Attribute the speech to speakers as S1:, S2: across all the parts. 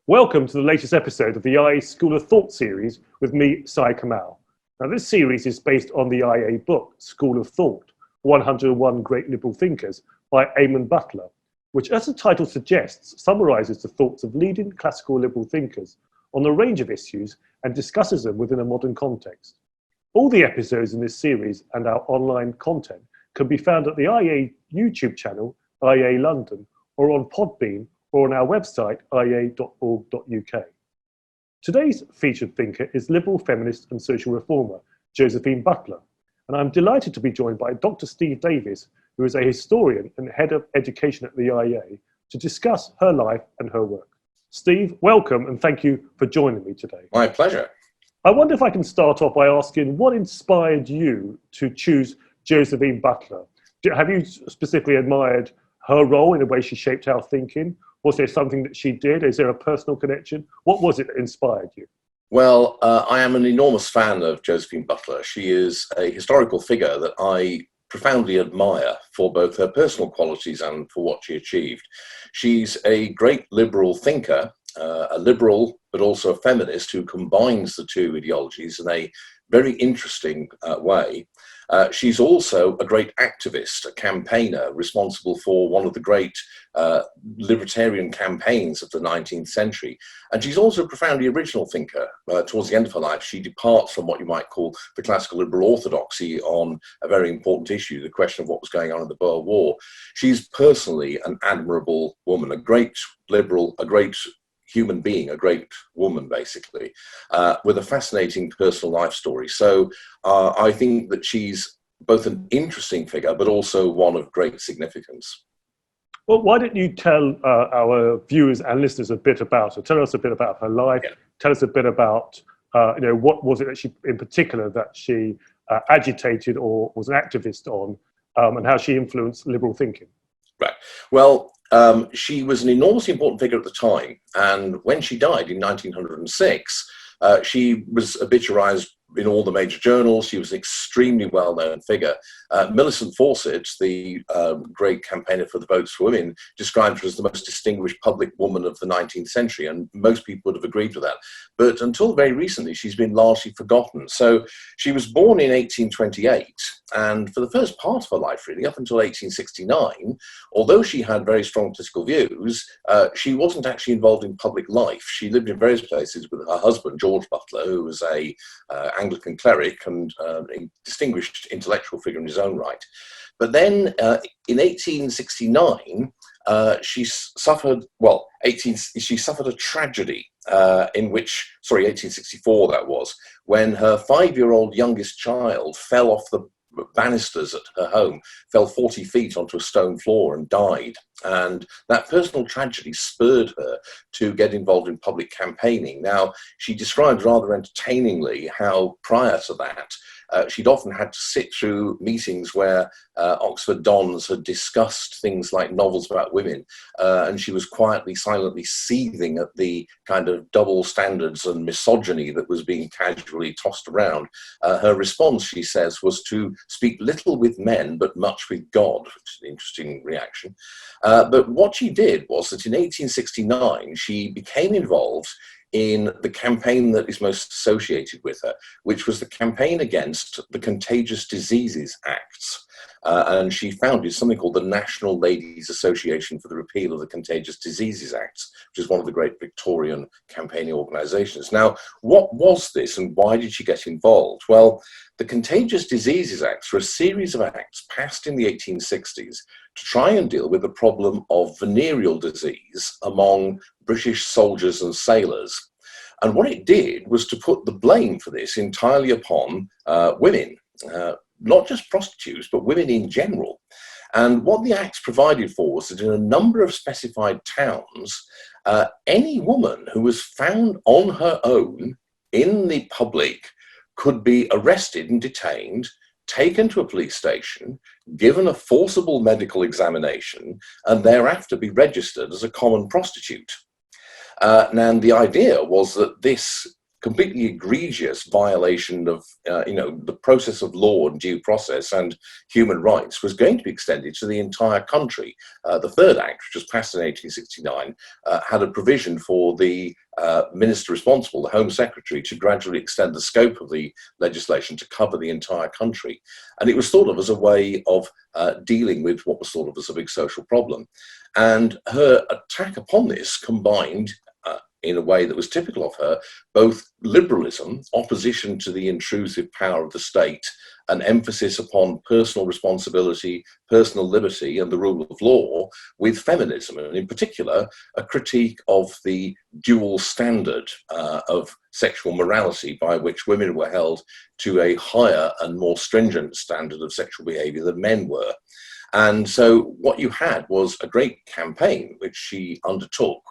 S1: Welcome to the latest episode of the IA School of Thought series with me, Syed. Now, this series is based on the IA book, School of Thought, 101 Great Liberal Thinkers by Eamonn Butler, which, as the title suggests, summarises the thoughts of leading classical liberal thinkers on a range of issues and discusses them within a modern context. All the episodes in this series and our online content can be found at the IA YouTube channel, IA London, or on Podbean, or on our website, ia.org.uk. Today's featured thinker is liberal feminist and social reformer, Josephine Butler, and I'm delighted to be joined by Dr Stephen Davies, who is a historian and head of education at the IA, to discuss her life and her work. Steve, welcome, and thank you for joining me today.
S2: My pleasure.
S1: I wonder if I can start off by asking what inspired you to choose Josephine Butler? Have you specifically admired her role in the way she shaped our thinking? Was there something that she did? Is there a personal connection? What was it that inspired you?
S2: Well, I am an enormous fan of Josephine Butler. She is a historical figure that I profoundly admire for both her personal qualities and for what she achieved. She's a great liberal thinker, a liberal but also a feminist who combines the two ideologies in a very interesting way. She's also a great activist, a campaigner, responsible for one of the great libertarian campaigns of the 19th century. And she's also a profoundly original thinker. Towards the end of her life, she departs from what you might call the classical liberal orthodoxy on a very important issue, the question of what was going on in the Boer War. She's personally an admirable woman, a great liberal, a great human being, a great woman, basically, with a fascinating personal life story. So I think that she's both an interesting figure, but also one of great significance.
S1: Well, why don't you tell our viewers and listeners a bit about her? Tell us a bit about her life. Yeah. Tell us a bit about, what was it that she, in particular, that she agitated or was an activist on, and how she influenced liberal thinking.
S2: Right. Well, she was an enormously important figure at the time, and when she died in 1906, she was obituarized in all the major journals. She was an extremely well-known figure. Millicent Fawcett, the great campaigner for the Votes for Women, described her as the most distinguished public woman of the 19th century, and most people would have agreed with that. But until very recently, she's been largely forgotten. So she was born in 1828, and for the first part of her life, really, up until 1869, although she had very strong political views, she wasn't actually involved in public life. She lived in various places with her husband, George Butler, who was a Anglican cleric and a distinguished intellectual figure in his own right. But then in 1869, she suffered a tragedy in which, 1864 that was, when her 5-year-old youngest child fell off the banisters at her home, fell 40 feet onto a stone floor and died. And that personal tragedy spurred her to get involved in public campaigning. Now, she described rather entertainingly how prior to that, she'd often had to sit through meetings where Oxford dons had discussed things like novels about women, and she was quietly, silently seething at the kind of double standards and misogyny that was being casually tossed around. Her response, she says, was to speak little with men, but much with God, which is an interesting reaction. But what she did was that in 1869, she became involved in the campaign that is most associated with her, which was the campaign against the Contagious Diseases Acts. And she founded something called the National Ladies Association for the Repeal of the Contagious Diseases Acts, which is one of the great Victorian campaigning organisations. Now, what was this and why did she get involved? Well, the Contagious Diseases Acts were a series of acts passed in the 1860s to try and deal with the problem of venereal disease among British soldiers and sailors. And what it did was to put the blame for this entirely upon women, not just prostitutes, but women in general. And what the Acts provided for was that in a number of specified towns, any woman who was found on her own in the public could be arrested and detained, taken to a police station, given a forcible medical examination, and thereafter be registered as a common prostitute. And the idea was that this completely egregious violation of, the process of law and due process and human rights was going to be extended to the entire country. The Third Act, which was passed in 1869, had a provision for the minister responsible, the Home Secretary, to gradually extend the scope of the legislation to cover the entire country. And it was thought of as a way of dealing with what was thought of as a big social problem. And her attack upon this combined, in a way that was typical of her, both liberalism, opposition to the intrusive power of the state, an emphasis upon personal responsibility, personal liberty, and the rule of law, with feminism, and in particular, a critique of the dual standard of sexual morality by which women were held to a higher and more stringent standard of sexual behaviour than men were. And so what you had was a great campaign which she undertook,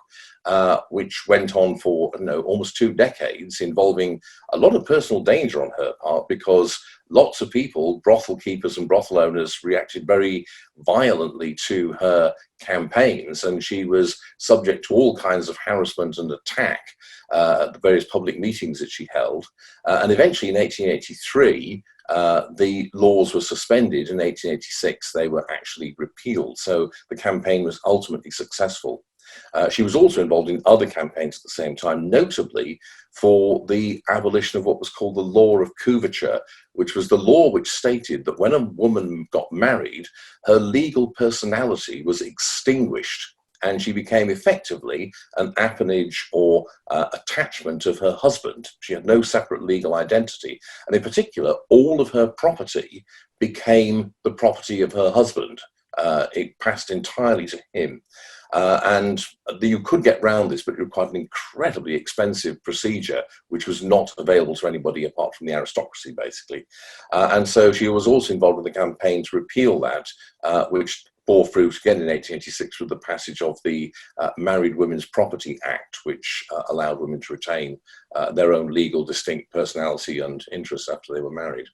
S2: which went on for almost 2 decades, involving a lot of personal danger on her part, because lots of people, brothel keepers and brothel owners, reacted very violently to her campaigns, and she was subject to all kinds of harassment and attack at the various public meetings that she held. And eventually in 1883, the laws were suspended. In 1886, they were actually repealed. So the campaign was ultimately successful. She was also involved in other campaigns at the same time, notably for the abolition of what was called the law of coverture, which was the law which stated that when a woman got married, her legal personality was extinguished, and she became effectively an appanage or attachment of her husband. She had no separate legal identity. And in particular, all of her property became the property of her husband. It passed entirely to him. And you could get round this, but it required an incredibly expensive procedure, which was not available to anybody apart from the aristocracy, basically. And so she was also involved in the campaign to repeal that, which bore fruit again in 1886 with the passage of the Married Women's Property Act, which allowed women to retain their own legal, distinct personality and interests after they were married.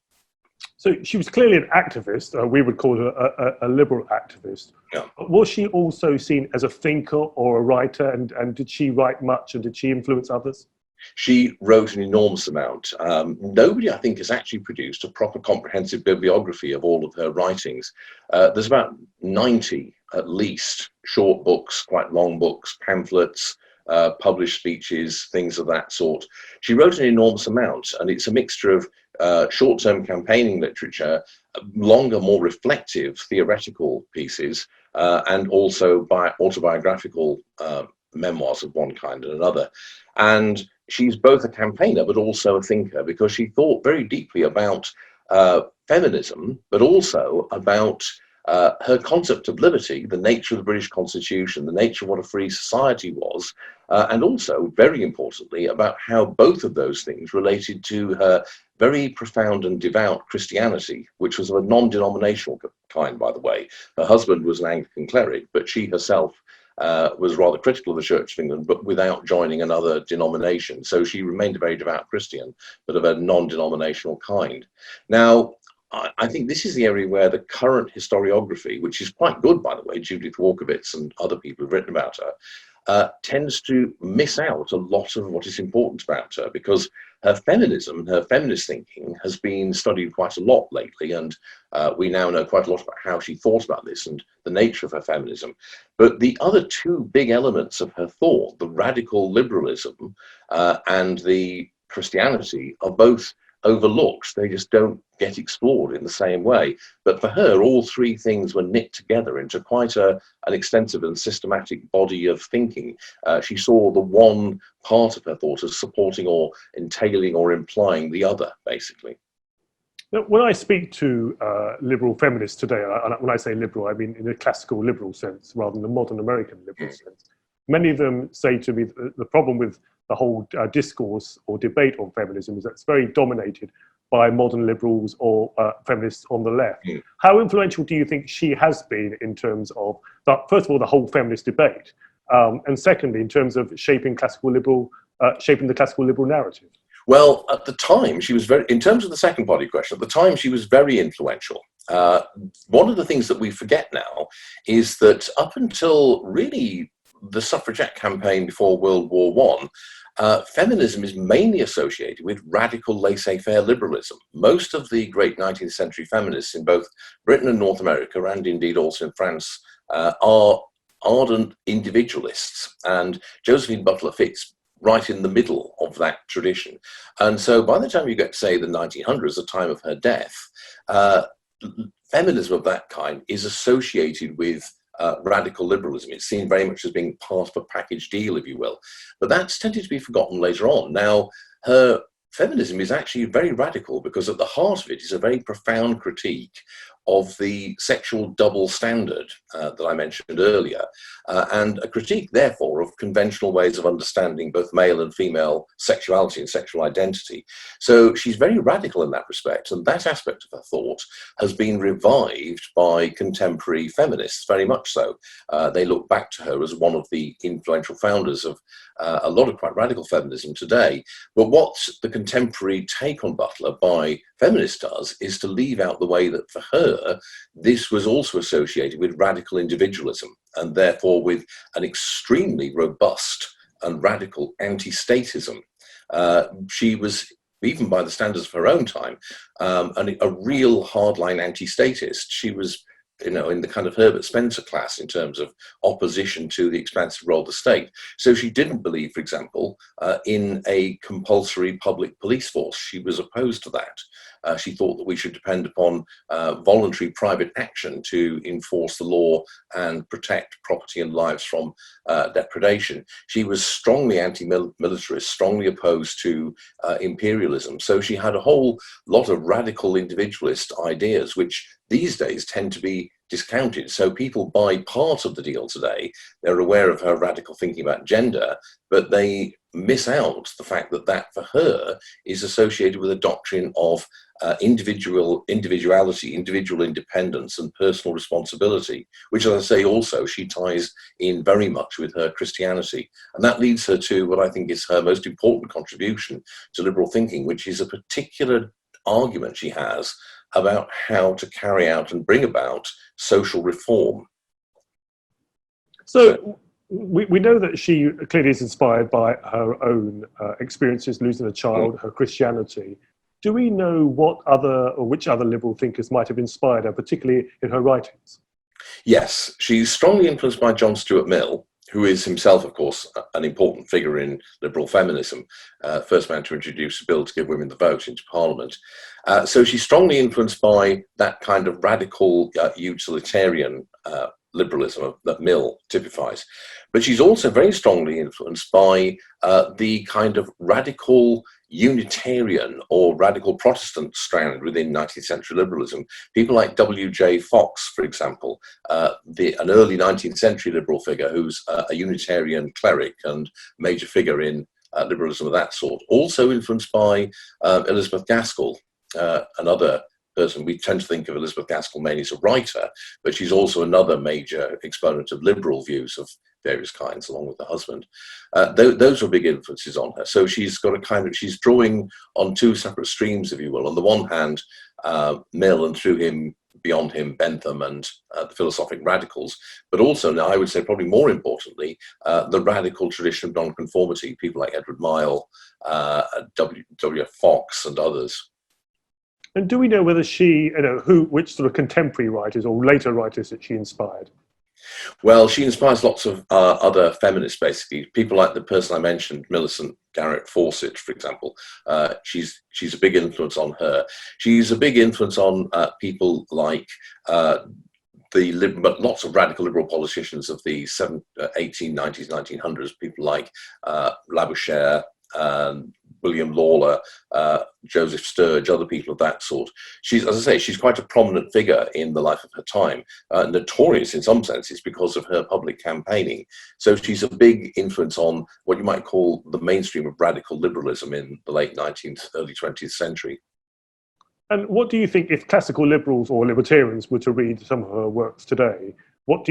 S1: So she was clearly an activist. We would call her a liberal activist.
S2: Yeah.
S1: Was she also seen as a thinker or a writer? And did she write much, and did she influence others?
S2: She wrote an enormous amount. Nobody, I think, has actually produced a proper comprehensive bibliography of all of her writings. There's about 90, at least, short books, quite long books, pamphlets, published speeches, things of that sort. She wrote an enormous amount, and it's a mixture of short-term campaigning literature, longer, more reflective theoretical pieces, and also by autobiographical memoirs of one kind and another. And she's both a campaigner but also a thinker, because she thought very deeply about feminism, but also about her concept of liberty, the nature of the British Constitution, the nature of what a free society was, and also, very importantly, about how both of those things related to her very profound and devout Christianity, which was of a non-denominational kind, by the way. Her husband was an Anglican cleric, but she herself was rather critical of the Church of England, but without joining another denomination. So she remained a very devout Christian, but of a non-denominational kind. Now, I think this is the area where the current historiography, which is quite good, by the way, Judith Walkowitz and other people who've written about her, tends to miss out a lot of what is important about her, because her feminism, her feminist thinking has been studied quite a lot lately, and we now know quite a lot about how she thought about this and the nature of her feminism. But the other two big elements of her thought, the radical liberalism and the Christianity, are both overlooked. They just don't get explored in the same way. But for her, all three things were knit together into quite an extensive and systematic body of thinking. She saw the one part of her thought as supporting or entailing or implying the other, basically.
S1: Now, when I speak to liberal feminists today, and when I say liberal, I mean in a classical liberal sense rather than the modern American liberal sense, many of them say to me that the problem with the whole discourse or debate on feminism is that it's very dominated by modern liberals or feminists on the left. How influential do you think she has been in terms of, first of all, the whole feminist debate, and secondly, in terms of shaping the classical liberal narrative?
S2: Well, at the time, she was very, in terms of the second part of your question, at the time she was very influential. One of the things that we forget now is that up until really the suffragette campaign before World War One, feminism is mainly associated with radical laissez-faire liberalism. Most of the great 19th century feminists in both Britain and North America, and indeed also in France, are ardent individualists, and Josephine Butler fits right in the middle of that tradition. And so by the time you get to, say, the 1900s, the time of her death, feminism of that kind is associated with radical liberalism. It's seen very much as being part of a package deal, if you will. But that's tended to be forgotten later on. Now, her feminism is actually very radical, because at the heart of it is a very profound critique of the sexual double standard that I mentioned earlier, and a critique, therefore, of conventional ways of understanding both male and female sexuality and sexual identity. So she's very radical in that respect, and that aspect of her thought has been revived by contemporary feminists, very much so. They look back to her as one of the influential founders of a lot of quite radical feminism today. But what the contemporary take on Butler by feminists does is to leave out the way that for her, this was also associated with radical individualism, and therefore with an extremely robust and radical anti-statism. She was, even by the standards of her own time, a real hardline anti-statist. She was, in the kind of Herbert Spencer class in terms of opposition to the expansive role of the state. So she didn't believe, for example, in a compulsory public police force. She was opposed to that. She thought that we should depend upon voluntary private action to enforce the law and protect property and lives from depredation. She was strongly anti-militarist, strongly opposed to imperialism. So she had a whole lot of radical individualist ideas, which these days tend to be discounted. So people buy part of the deal today. They're aware of her radical thinking about gender, but they miss out the fact that that for her is associated with a doctrine of individuality, individual independence and personal responsibility, which, as I say, also she ties in very much with her Christianity. And that leads her to what I think is her most important contribution to liberal thinking, which is a particular argument she has about how to carry out and bring about social reform.
S1: So we know that she clearly is inspired by her own experiences losing a child, her Christianity. Do we know what other or which other liberal thinkers might have inspired her, particularly in her writings?
S2: Yes, she's strongly influenced by John Stuart Mill, who is himself, of course, an important figure in liberal feminism, first man to introduce a bill to give women the vote into Parliament. So she's strongly influenced by that kind of radical utilitarian liberalism that Mill typifies. But she's also very strongly influenced by the kind of radical Unitarian or radical Protestant strand within 19th century liberalism. People like W.J. Fox, for example, an early 19th century liberal figure who's a Unitarian cleric and major figure in liberalism of that sort. Also influenced by Elizabeth Gaskell, another person. We tend to think of Elizabeth Gaskell mainly as a writer, but she's also another major exponent of liberal views of various kinds, along with her husband. Those were big influences on her. So she's got a kind of, she's drawing on two separate streams, if you will. On the one hand, Mill, and through him, beyond him, Bentham and the philosophic radicals, but also, now I would say probably more importantly, the radical tradition of nonconformity, people like Edward Myle, W. Fox and others.
S1: And do we know whether she, which sort of contemporary writers or later writers that she inspired?
S2: Well, she inspires lots of other feminists, basically. People like the person I mentioned, Millicent Garrett Fawcett, for example. She's a big influence on her. She's a big influence on people like lots of radical liberal politicians of the 1890s, 1900s, people like Labouchere, William Lawler, Joseph Sturge, other people of that sort. She's, as I say, she's quite a prominent figure in the life of her time, notorious in some senses because of her public campaigning. So she's a big influence on what you might call the mainstream of radical liberalism in the late 19th, early 20th century.
S1: And what do you think, if classical liberals or libertarians were to read some of her works today, what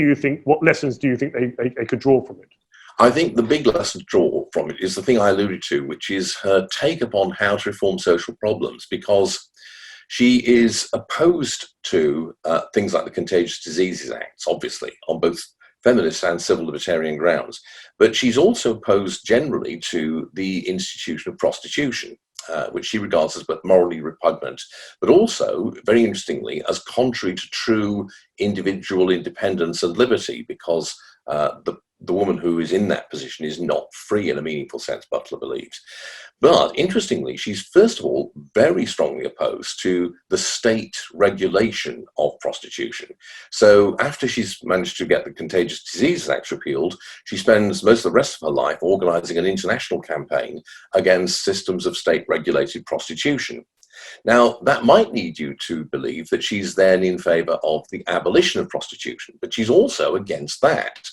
S1: lessons do you think they could draw from it?
S2: I think the big lesson to draw from it is the thing I alluded to, which is her take upon how to reform social problems, because she is opposed to things like the Contagious Diseases Acts, obviously, on both feminist and civil libertarian grounds. But she's also opposed generally to the institution of prostitution, which she regards as but morally repugnant, but also, very interestingly, as contrary to true individual independence and liberty, because the woman who is in that position is not free in a meaningful sense, Butler believes. But interestingly, she's first of all very strongly opposed to the state regulation of prostitution. So after she's managed to get the Contagious Diseases Act repealed, she spends most of the rest of her life organizing an international campaign against systems of state-regulated prostitution. Now, that might lead you to believe that she's then in favor of the abolition of prostitution, but she's also against that.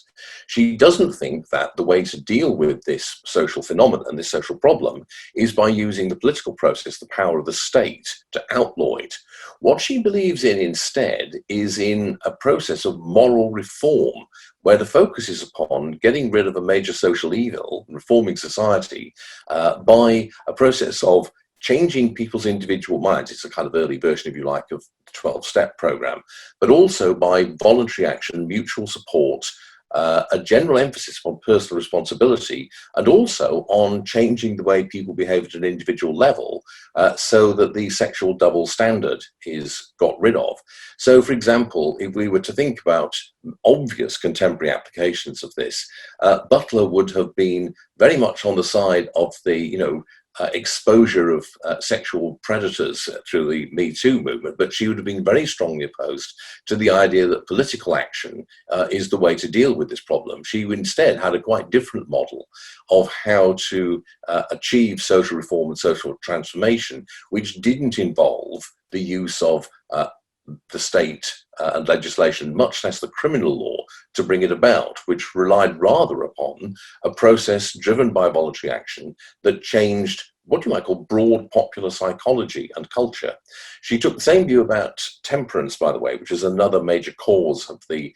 S2: She doesn't think that the way to deal with this social phenomenon and this social problem is by using the political process, the power of the state, to outlaw it. What she believes in instead is in a process of moral reform, where the focus is upon getting rid of a major social evil, reforming society, by a process of changing people's individual minds. It's a kind of early version, if you like, of the 12-step program, but also by voluntary action, mutual support, a general emphasis on personal responsibility, and also on changing the way people behave at an individual level, so that the sexual double standard is got rid of. So, for example, if we were to think about obvious contemporary applications of this, Butler would have been very much on the side of the, exposure of sexual predators through the Me Too movement, but she would have been very strongly opposed to the idea that political action is the way to deal with this problem. She instead had a quite different model of how to achieve social reform and social transformation, which didn't involve the use of the state and legislation, much less the criminal law, to bring it about, which relied rather upon a process driven by voluntary action that changed what you might call broad popular psychology and culture. She took the same view about temperance, by the way, which is another major cause of the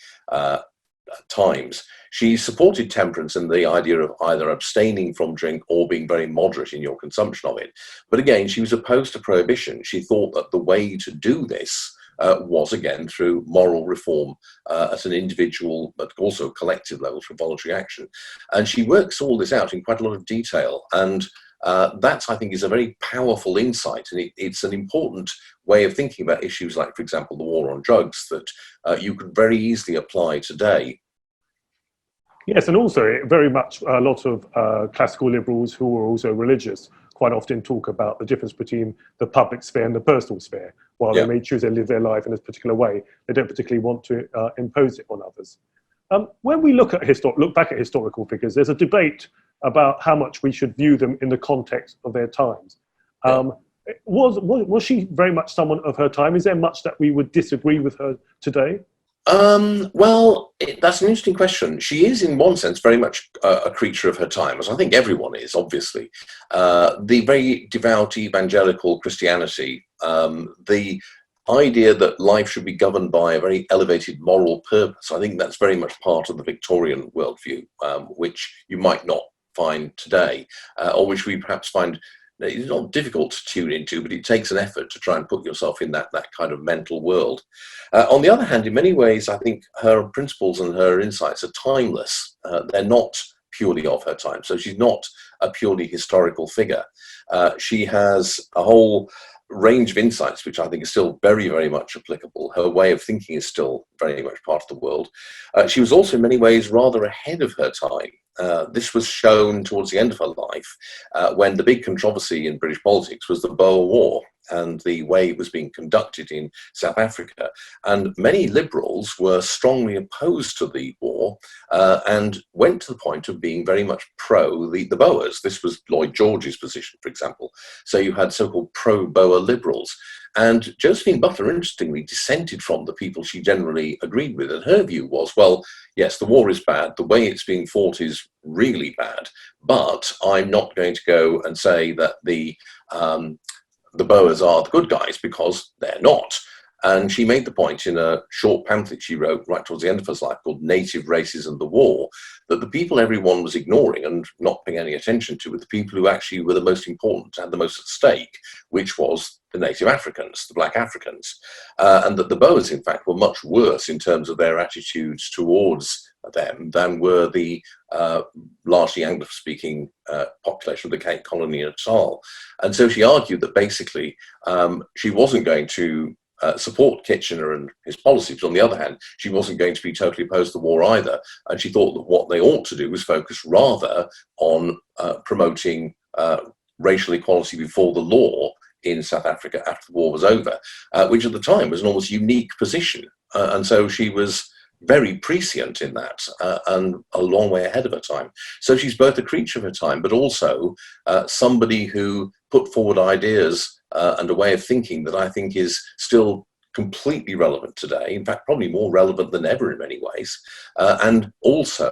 S2: times. She supported temperance and the idea of either abstaining from drink or being very moderate in your consumption of it. But again, she was opposed to prohibition. She thought that the way to do this was again through moral reform at an individual but also collective level through voluntary action. And she works all this out in quite a lot of detail, and that, I think, is a very powerful insight, and it's an important way of thinking about issues like, for example, the war on drugs that you could very easily apply today.
S1: Yes, and also very much a lot of classical liberals who are also religious quite often talk about the difference between the public sphere and the personal sphere. While they may choose to live their life in a particular way, they don't particularly want to impose it on others. When we look back at historical figures, there's a debate about how much we should view them in the context of their times. Was she very much someone of her time? Is there much that we would disagree with her today?
S2: Well, that's an interesting question. She is, in one sense, very much a creature of her time, as I think everyone is, obviously. The very devout evangelical Christianity, the idea that life should be governed by a very elevated moral purpose, I think that's very much part of the Victorian worldview, which you might not find today, or which we perhaps find it's not difficult to tune into, but it takes an effort to try and put yourself in that kind of mental world. On the other hand, in many ways, I think her principles and her insights are timeless. They're not purely of her time. So she's not a purely historical figure. She has a whole range of insights, which I think is still very, very much applicable. Her way of thinking is still very much part of the world. She was also in many ways rather ahead of her time. This was shown towards the end of her life when the big controversy in British politics was the Boer War and the way it was being conducted in South Africa. And many liberals were strongly opposed to the war and went to the point of being very much pro the Boers. This was Lloyd George's position, for example. So you had so-called pro-Boer liberals. And Josephine Butler, interestingly, dissented from the people she generally agreed with. And her view was, well, yes, the war is bad. The way it's being fought is really bad. But I'm not going to go and say that the Boers are the good guys, because they're not. And she made the point in a short pamphlet she wrote right towards the end of her life called Native Races and the War, that the people everyone was ignoring and not paying any attention to were the people who actually were the most important, had the most at stake, which was the native Africans, the black Africans. And that the Boers, in fact, were much worse in terms of their attitudes towards them than were the largely Anglo-speaking population of the Cape Colony and Natal. And so she argued that basically she wasn't going to support Kitchener and his policies, but on the other hand, she wasn't going to be totally opposed to the war either. And she thought that what they ought to do was focus rather on promoting racial equality before the law in South Africa after the war was over, which at the time was an almost unique position. And so she was very prescient in that and a long way ahead of her time. So she's both a creature of her time, but also somebody who put forward ideas and a way of thinking that I think is still completely relevant today, in fact, probably more relevant than ever in many ways, and also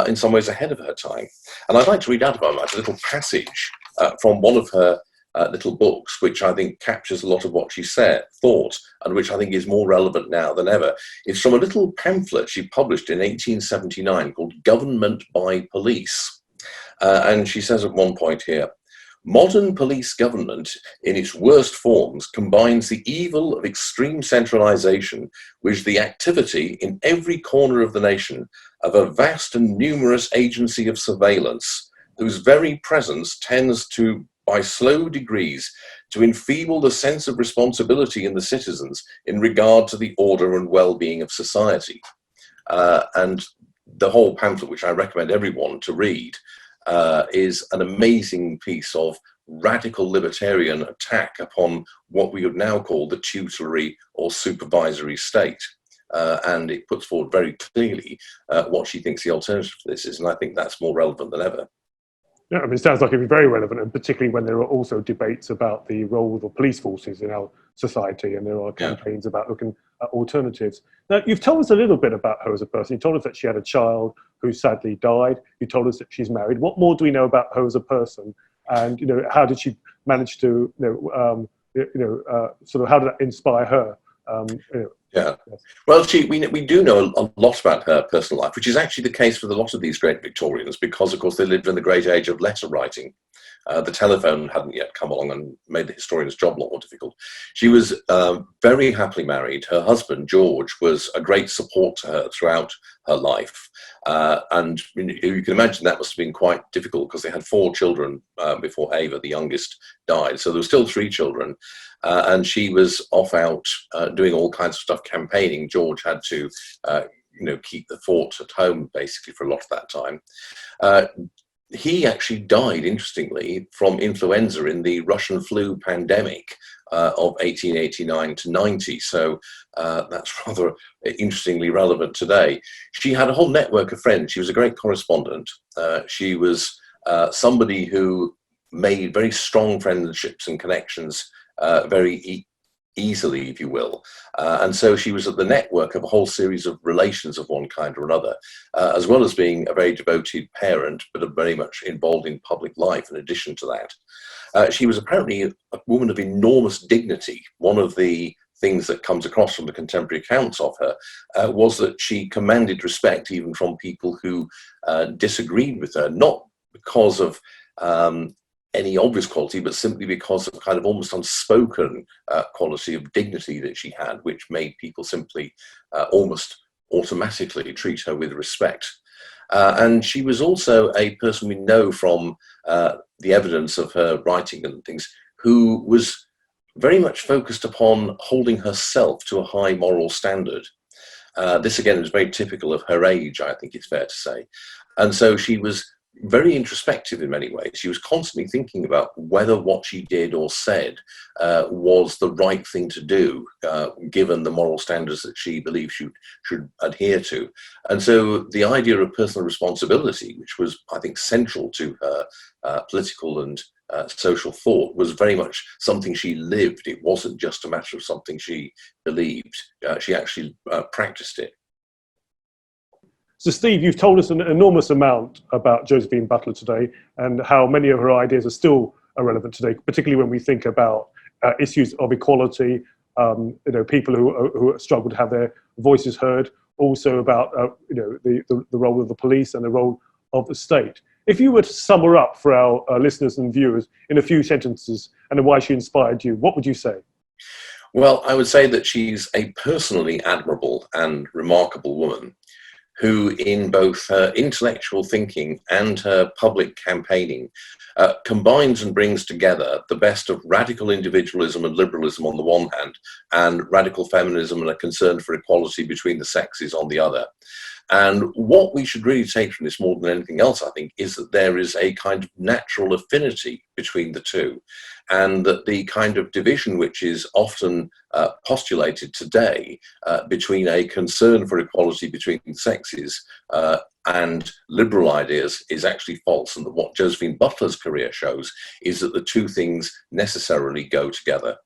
S2: in some ways ahead of her time. And I'd like to read out about that, a little passage from one of her little books, which I think captures a lot of what she thought, and which I think is more relevant now than ever. It's from a little pamphlet she published in 1879 called Government by Police. And she says at one point here, "Modern police government in its worst forms combines the evil of extreme centralization with the activity in every corner of the nation of a vast and numerous agency of surveillance, whose very presence tends to, by slow degrees, to enfeeble the sense of responsibility in the citizens in regard to the order and well-being of society." And the whole pamphlet, which I recommend everyone to read, is an amazing piece of radical libertarian attack upon what we would now call the tutelary or supervisory state. And it puts forward very clearly what she thinks the alternative to this is, and I think that's more relevant than ever.
S1: Yeah, I mean, it sounds like it'd be very relevant, and particularly when there are also debates about the role of the police forces in our society, and there are campaigns about looking at alternatives. Now, you've told us a little bit about her as a person. You told us that she had a child who sadly died. You told us that she's married. What more do we know about her as a person? And how did she manage to, sort of, how did that inspire her?
S2: Yeah. Well, we do know a lot about her personal life, which is actually the case with a lot of these great Victorians, because, of course, they lived in the great age of letter writing. The telephone hadn't yet come along and made the historian's job a lot more difficult. She was very happily married. Her husband, George, was a great support to her throughout her life. And you can imagine that must have been quite difficult, because they had 4 children before Ava, the youngest, died. So there were still 3 children. And she was off out doing all kinds of stuff, campaigning. George had to, keep the fort at home, basically, for a lot of that time. He actually died, interestingly, from influenza in the Russian flu pandemic of 1889 to 90. So that's rather interestingly relevant today. She had a whole network of friends. She was a great correspondent. She was somebody who made very strong friendships and connections very easily, if you will. And so she was at the network of a whole series of relations of one kind or another, as well as being a very devoted parent, but very much involved in public life in addition to that. She was apparently a woman of enormous dignity. One of the things that comes across from the contemporary accounts of her was that she commanded respect even from people who disagreed with her, not because of any obvious quality, but simply because of kind of almost unspoken quality of dignity that she had, which made people simply almost automatically treat her with respect. And she was also a person we know from the evidence of her writing and things, who was very much focused upon holding herself to a high moral standard. This again is very typical of her age, I think it's fair to say. And so she was very introspective in many ways. She was constantly thinking about whether what she did or said was the right thing to do, given the moral standards that she believed she should adhere to. And so the idea of personal responsibility, which was, I think, central to her political and social thought, was very much something she lived. It wasn't just a matter of something she believed. She actually practiced it.
S1: So, Steve, you've told us an enormous amount about Josephine Butler today, and how many of her ideas are still relevant today, particularly when we think about issues of equality, people who struggle to have their voices heard, also about the role of the police and the role of the state. If you were to sum her up for our listeners and viewers in a few sentences, and why she inspired you, what would you say?
S2: Well, I would say that she's a personally admirable and remarkable woman who in both her intellectual thinking and her public campaigning combines and brings together the best of radical individualism and liberalism on the one hand, and radical feminism and a concern for equality between the sexes on the other. And what we should really take from this more than anything else, I think, is that there is a kind of natural affinity between the two, and that the kind of division which is often postulated today between a concern for equality between the sexes and liberal ideas is actually false, and that what Josephine Butler's career shows is that the two things necessarily go together.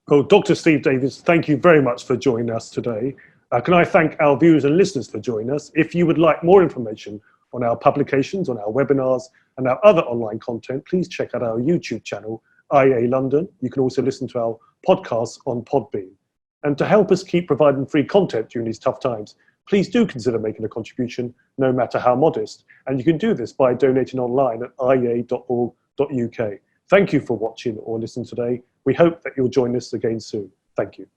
S1: Well, Dr. Steve Davies, thank you very much for joining us today. Can I thank our viewers and listeners for joining us? If you would like more information on our publications, on our webinars, and our other online content, please check out our YouTube channel, IA London. You can also listen to our podcasts on Podbean. And to help us keep providing free content during these tough times, please do consider making a contribution, no matter how modest. And you can do this by donating online at ia.org.uk. Thank you for watching or listening today. We hope that you'll join us again soon. Thank you.